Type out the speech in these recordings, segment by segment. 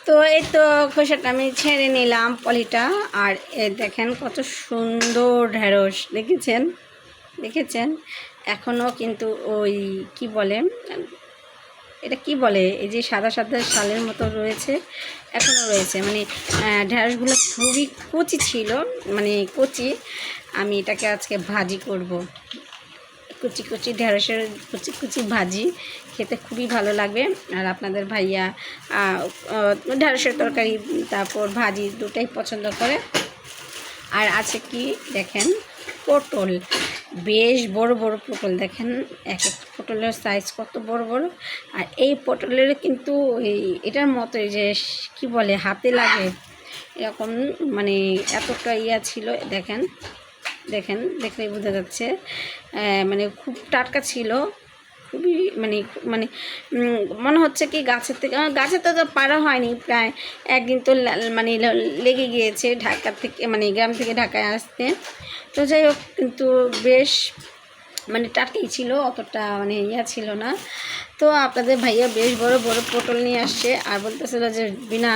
তো এই তো খোসাটা আমি ছেড়ে নিলাম পলিটা। আর দেখেন কত সুন্দর ঢেঁড়স, দেখেছেন এখনও কিন্তু ওই কি বলে, এটা কি বলে, এই যে সাদা সাদা শালের মতো রয়েছে, এখনও রয়েছে। মানে ঢেঁড়সগুলো খুবই কচি ছিল, মানে কচি। আমি এটাকে আজকে ভাজি করব। কুচি কুচি ঢেঁড়সের কুচি কুচি ভাজি খেতে খুবই ভালো লাগবে। আর আপনাদের ভাইয়া ঢেঁড়সের তরকারি তারপর ভাজি দুটাই পছন্দ করে। আর আছে কি দেখেন, পটল, বেশ বড় বড় পটল, দেখেন এক এক পটলের সাইজ কত বড় বড়। আর এই পটলের কিন্তু এটার মতো যে কি বলে হাতে লাগে এরকম, মানে এতটা ছিল। দেখলেই বোঝা যাচ্ছে, মানে খুব টাটকা ছিল, খুবই মানে মানে মনে হচ্ছে কি গাছের তো পারা হয়নি, প্রায় একদিন তো মানে লেগে গিয়েছে ঢাকা থেকে, মানে গ্রাম থেকে ঢাকায় আসতে। তো যাই হোক, কিন্তু বেশ মানে টাটকাই ছিল, অতটা মানে ছিল না। তো আপনাদের ভাইয়া বেশ বড় বড় পটল নিয়ে আসছে, আর বলতেছিল যে বিনা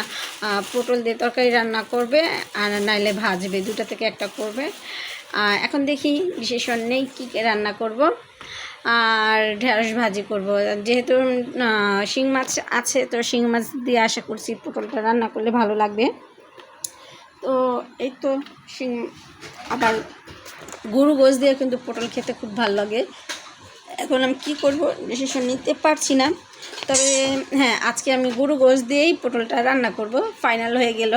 পটল দিয়ে তরকারি রান্না করবে, আর নাইলে ভাজবে, দুটা থেকে একটা করবে। এখন দেখি বিশেষণ নেই কী রান্না করব। আর ঢেঁড়স ভাজি করব, যেহেতু শিং মাছ আছে, তো শিং মাছ দিয়ে আশা করছি পটলটা রান্না করলে ভালো লাগবে। তো এই তো আবার গরু গোশ দিয়ে কিন্তু পটল খেতে খুব ভালো লাগে। এখন আমি কী করব ডিসিশন নিতে পারছি না, তবে হ্যাঁ, আজকে আমি গরু গোশ দিয়েই পটলটা রান্না করব, ফাইনাল হয়ে গেল।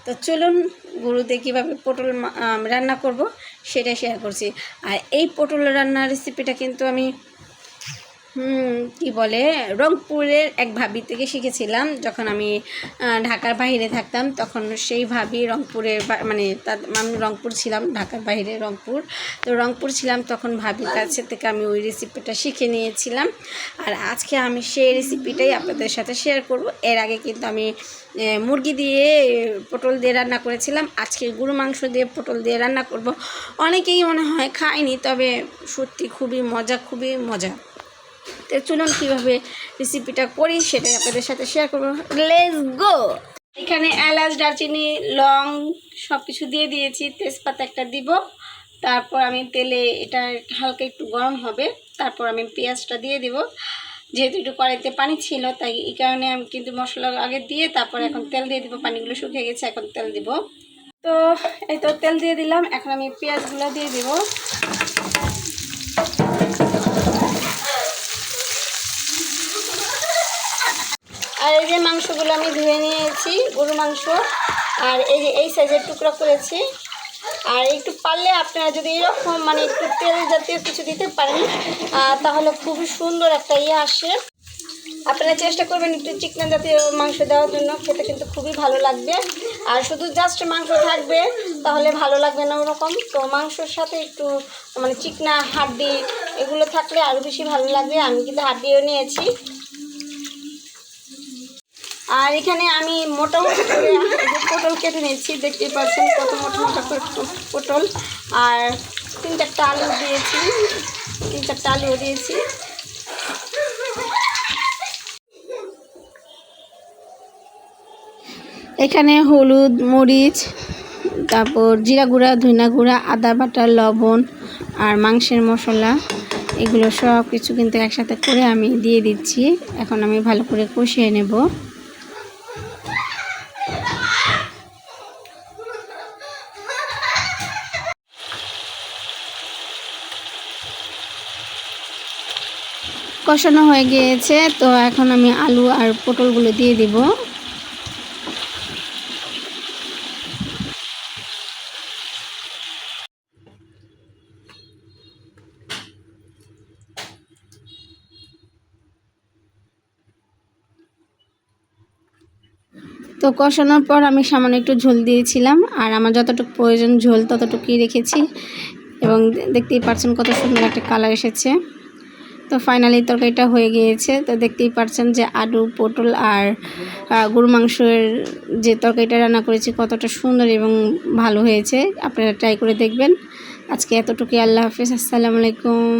তো চলুন গরু দিয়ে কীভাবে পটল রান্না করব সেটা শেয়ার করছি। আর এই পটল রান্নার রেসিপিটা কিন্তু আমি কি বলে রংপুরের এক ভাবি থেকে শিখেছিলাম। যখন আমি ঢাকার বাইরে থাকতাম, তখন সেই ভাবি রংপুরের, মানে আমি রংপুর ছিলাম, ঢাকার বাইরে রংপুর। তো রংপুর ছিলাম তখন ভাবির কাছে থেকে আমি ওই রেসিপিটা শিখে নিয়েছিলাম। আর আজকে আমি সেই রেসিপিটাই আপনাদের সাথে শেয়ার করব। এর আগে কিন্তু আমি মুরগি দিয়ে পটল দিয়ে রান্না করেছিলাম, আজকে গরু মাংস দিয়ে পটল দিয়ে রান্না করব। অনেকেই মনে হয় খায়নি, তবে সত্যি খুবই মজা। তো চলুন কীভাবে রেসিপিটা করি সেটাই আপনাদের সাথে শেয়ার করবো। Let's go. এখানে এলাচ, দারচিনি, লং সব কিছু দিয়ে দিয়েছি, তেজপাতা একটা দিব। তারপর আমি তেলে এটা হালকা একটু গরম হবে, তারপর আমি পেঁয়াজটা দিয়ে দিব। যেহেতু একটু কড়াইতে পানি ছিল, তাই এই কারণে আমি কিন্তু মশলা আগে দিয়ে তারপর এখন তেল দিয়ে দিব। পানিগুলো শুকিয়ে গেছে, এখন তেল দিব। তো এই তো তেল দিয়ে দিলাম, এখন আমি পেঁয়াজগুলো দিয়ে দিব। আর এই যে মাংসগুলো আমি ধুয়ে নিয়েছি, গরু মাংস, আর এই যে এই সাইজের টুকরা করেছি। আর একটু পারলে আপনারা যদি এরকম মানে একটু তেল জাতীয় কিছু দিতে পারেন, তাহলে খুবই সুন্দর একটা আসে। আপনারা চেষ্টা করবেন একটু চিকনা জাতীয় মাংস দেওয়ার জন্য, খেতে কিন্তু খুবই ভালো লাগবে। আর শুধু জাস্ট মাংস থাকবে তাহলে ভালো লাগবে না ওরকম। তো মাংসর সাথে একটু মানে চিকনা হাড্ডি এগুলো থাকলে আরও বেশি ভালো লাগবে। আমি কিন্তু হাড্ডিও নিয়েছি। আর এখানে আমি মোটা করে পটল কেটে নিয়েছি, দেখতেই পাচ্ছেন কত মোটা করে পটল। আর 3-4টা আলু দিয়েছি। এখানে হলুদ, মরিচ, তারপর জিরা গুঁড়া, ধনিয়া গুঁড়া, আদা বাটা, লবণ আর মাংসের মশলা, এগুলো সব কিছু কিন্তু একসাথে করে আমি দিয়ে দিচ্ছি। এখন আমি ভালো করে কষিয়ে নেব। কষানো হয়ে গিয়েছে, তো এখন আমি আলু আর পটলগুলো দিয়ে দিব। তো কষানোর পর আমি সামান্য একটু ঝোল দিয়েছিলাম, আর আমার যতটুকু প্রয়োজন ঝোল ততটুকুই রেখেছি। এবং দেখতেই পাচ্ছেন কত সুন্দর একটা কালার এসেছে। তো ফাইনালি তরকারিটা হয়ে গিয়েছে। তো দেখতেই পাচ্ছেন যে আলু, পটল আর গরু মাংসের যে তরকারিটা রান্না করেছি কতটা সুন্দর এবং ভালো হয়েছে। আপনারা ট্রাই করে দেখবেন। আজকে এতটুকুই। আল্লাহ হাফেজ, আসসালামু আলাইকুম।